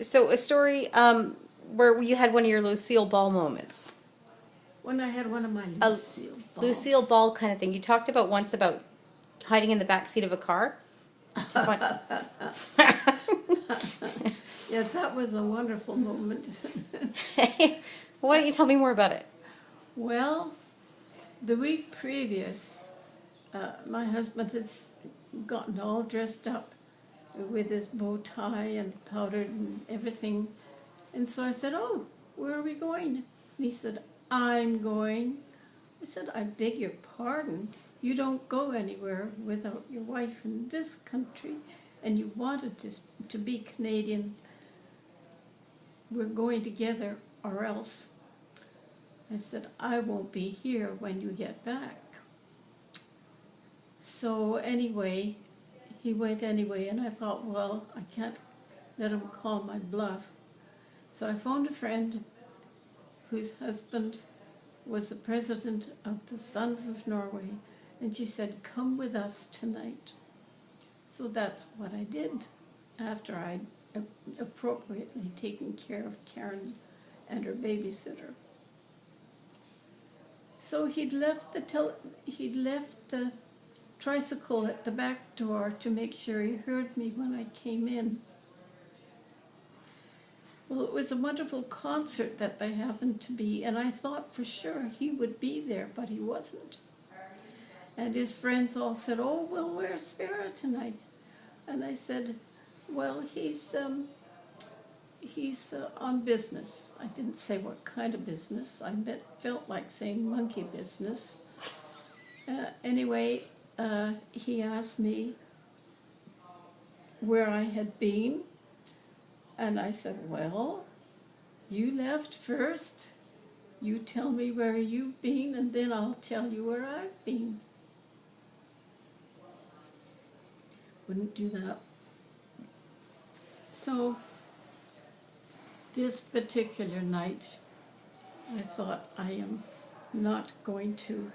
So a story where you had one of your Lucille Ball moments. When I had one of my A Lucille Ball. Lucille Ball kind of thing. You talked about once about hiding in the back seat of a car. To find... Yeah, that was a wonderful moment. Why don't you tell me more about it? Well, the week previous, my husband had gotten all dressed up with his bow tie and powdered and everything. And so I said, "Oh, where are we going?" And he said, "I'm going." I said, "I beg your pardon. You don't go anywhere without your wife in this country, and you wanted to be Canadian. We're going together, or else." I said, "I won't be here when you get back." So anyway, he went anyway, and I thought, well, I can't let him call my bluff. So I phoned a friend whose husband was the president of the Sons of Norway, and she said, "Come with us tonight." So that's what I did after I'd appropriately taken care of Karen and her babysitter. So he'd left the tricycle at the back door to make sure he heard me when I came in. Well, it was a wonderful concert that there happened to be, and I thought for sure he would be there, but he wasn't. And his friends all said, "Oh, well, where's Vera tonight?" And I said, "Well, he's on business." I didn't say what kind of business. I felt like saying monkey business. Anyway, he asked me where I had been, and I said, "Well, you left first. You tell me where you've been, and then I'll tell you where I've been." Wouldn't do that. So this particular night, I thought, I am not going to.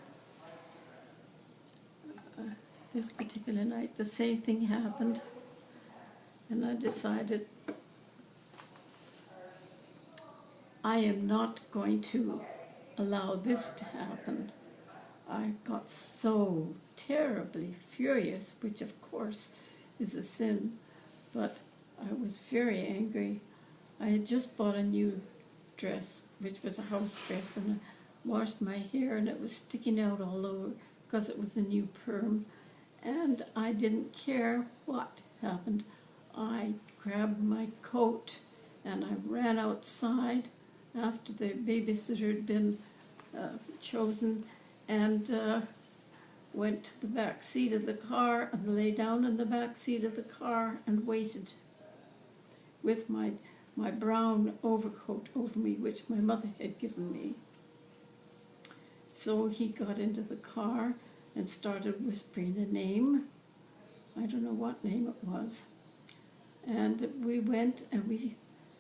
This particular night, the same thing happened, and I decided I am not going to allow this to happen. I got so terribly furious, which of course is a sin, but I was very angry. I had just bought a new dress, which was a house dress, and I washed my hair, and it was sticking out all over because it was a new perm, and I didn't care what happened. I grabbed my coat and I ran outside after the babysitter had been chosen, and went to the back seat of the car and lay down in the back seat of the car and waited with my brown overcoat over me, which my mother had given me. So he got into the car and started whispering a name. I don't know what name it was. And we went and we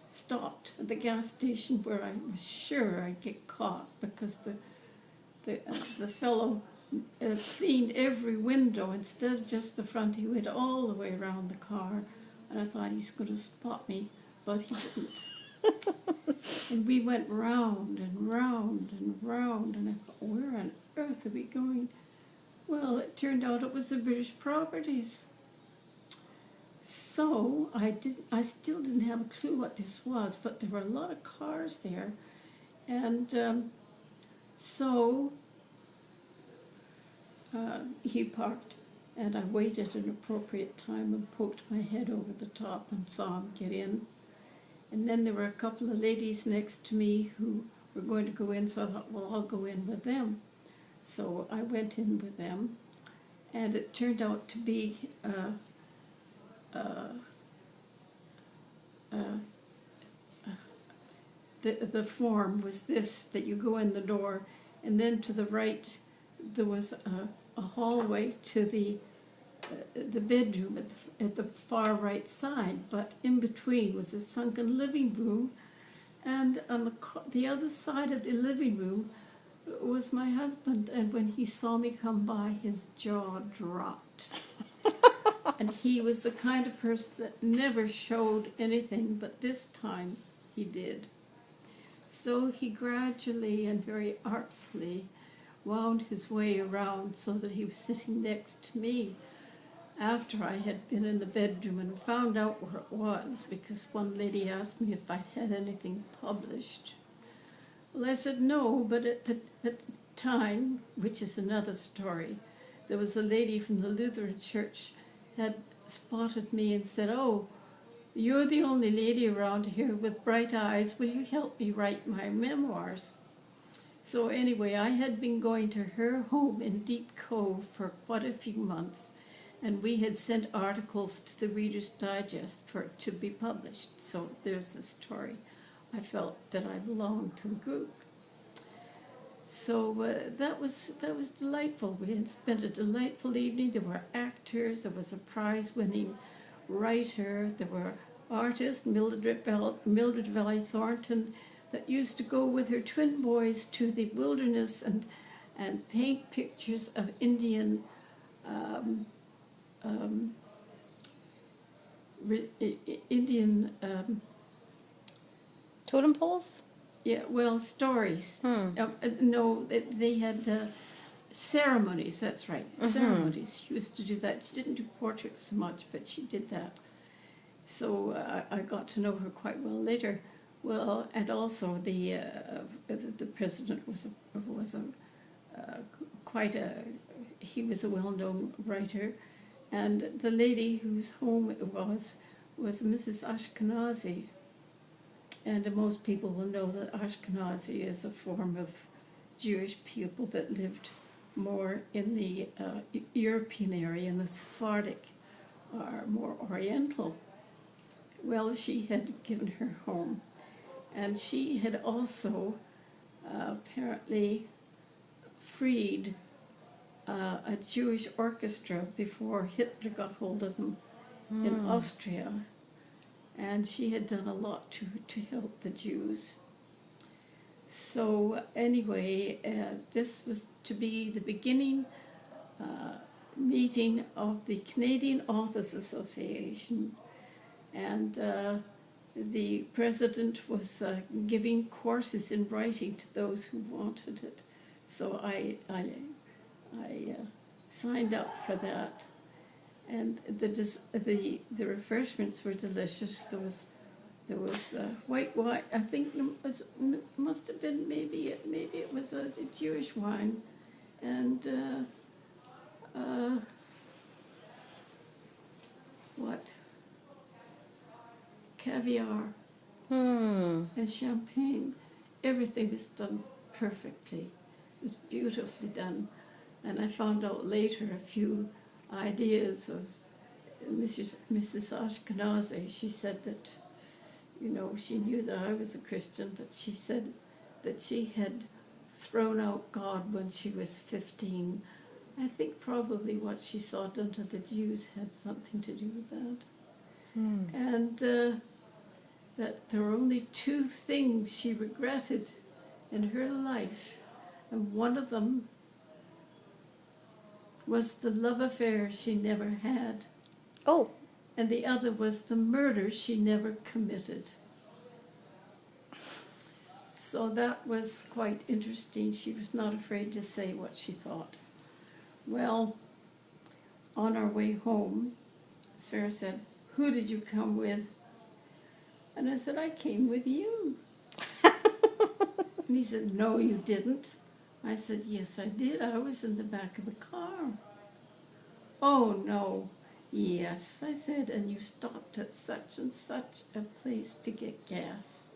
stopped at the gas station where I was sure I'd get caught, because the fellow cleaned every window instead of just the front. He went all the way around the car, and I thought he's going to spot me, but he didn't. And we went round and round and round, and I thought, where on earth are we going? Well, it turned out it was the British Properties. So I still didn't have a clue what this was, but there were a lot of cars there, and so he parked, and I waited an appropriate time and poked my head over the top and saw him get in. And then there were a couple of ladies next to me who were going to go in, so I thought, well, I'll go in with them. So I went in with them, and it turned out to be the form was this, that you go in the door, and then to the right there was a hallway to the bedroom at the far right side, but in between was a sunken living room, and on the other side of the living room was my husband, and when he saw me come by, his jaw dropped. And he was the kind of person that never showed anything, but this time he did. So he gradually and very artfully wound his way around so that he was sitting next to me after I had been in the bedroom and found out where it was, because one lady asked me if I'd had anything published. Well, I said no, but at the time, which is another story, there was a lady from the Lutheran church had spotted me and said, "Oh, you're the only lady around here with bright eyes. Will you help me write my memoirs?" So anyway, I had been going to her home in Deep Cove for quite a few months, and we had sent articles to the Reader's Digest to be published. So there's the story. I felt that I belonged to the group. So that was delightful. We had spent a delightful evening. There were actors. There was a prize-winning writer. There were artists, Mildred Valley Thornton, that used to go with her twin boys to the wilderness and paint pictures of Indian Totem poles? stories. No, they had ceremonies, that's right, ceremonies. She used to do that. She didn't do portraits so much, but she did that. So I got to know her quite well later. Well, and also the president was he was a well-known writer, and the lady whose home it was Mrs. Ashkenazi. And most people will know that Ashkenazi is a form of Jewish people that lived more in the European area, and the Sephardic are more Oriental. Well, she had given her home, and she had also apparently freed a Jewish orchestra before Hitler got hold of them in Austria. And she had done a lot to help the Jews. So anyway, this was to be the beginning meeting of the Canadian Authors Association, and the president was giving courses in writing to those who wanted it. So I signed up for that. And the refreshments were delicious. There was white wine. I think it must have been maybe it was a Jewish wine, and caviar and champagne. Everything was done perfectly. It was beautifully done, and I found out later a few ideas of Mrs. Ashkenazi. She said that, she knew that I was a Christian, but she said that she had thrown out God when she was 15. I think probably what she saw done to the Jews had something to do with that. And that there were only two things she regretted in her life, and one of them was the love affair she never had. Oh. And the other was the murder she never committed. So that was quite interesting. She was not afraid to say what she thought. Well, on our way home, Sarah said, "Who did you come with?" And I said, "I came with you." And he said, "No, you didn't." I said, "Yes, I did. I was in the back of the car." "Oh, no." "Yes," I said, "and you stopped at such and such a place to get gas."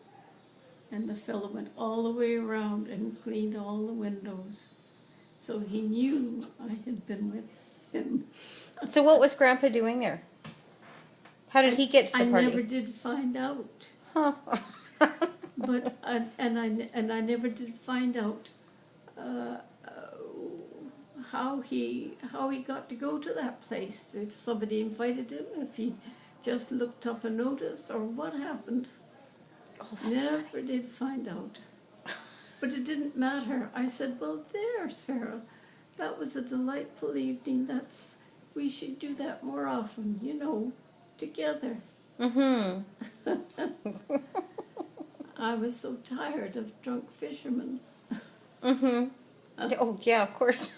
And the fellow went all the way around and cleaned all the windows. So he knew I had been with him. So what was Grandpa doing there? How did he get to the party? I never did find out. Huh. But I never did find out how he got to go to that place. If somebody invited him, if he just looked up a notice, or what happened. Oh, Never did find out. But it didn't matter. I said, "Well, there, Sarah, that was a delightful evening. we should do that more often, you know, together. Mm-hmm. I was so tired of drunk fishermen. Mm-hmm. Oh, yeah, of course.